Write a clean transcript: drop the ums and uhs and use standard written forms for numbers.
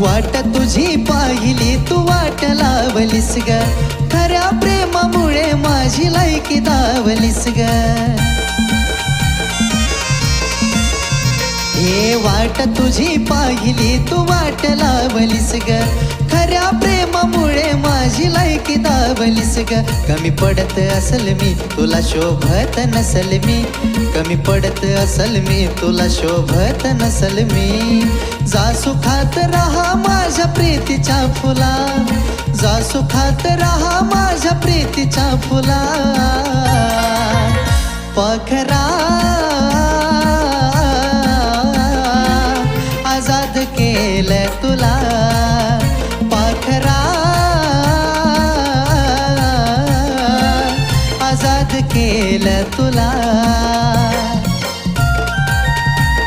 वाट तुझी पाहिली तू वाट लावलीस ग, खऱ्या प्रेमामुळे माझी लायकी दावलीस ग. हे वाट तुझी पाहिली तू वाट लावलीस ग, खऱ्या प्रेमामुळे माझी लायकी दावलीस ग. कमी पडत असल मी तुला शोभत नसल मी, कमी पडत असल मी तुला शोभत नसल मी. जा सुखात राहा माझ्या प्रीतीच्या फुला, जा सुखात राहा माझ्या प्रीतीच्या फुला. पाखरा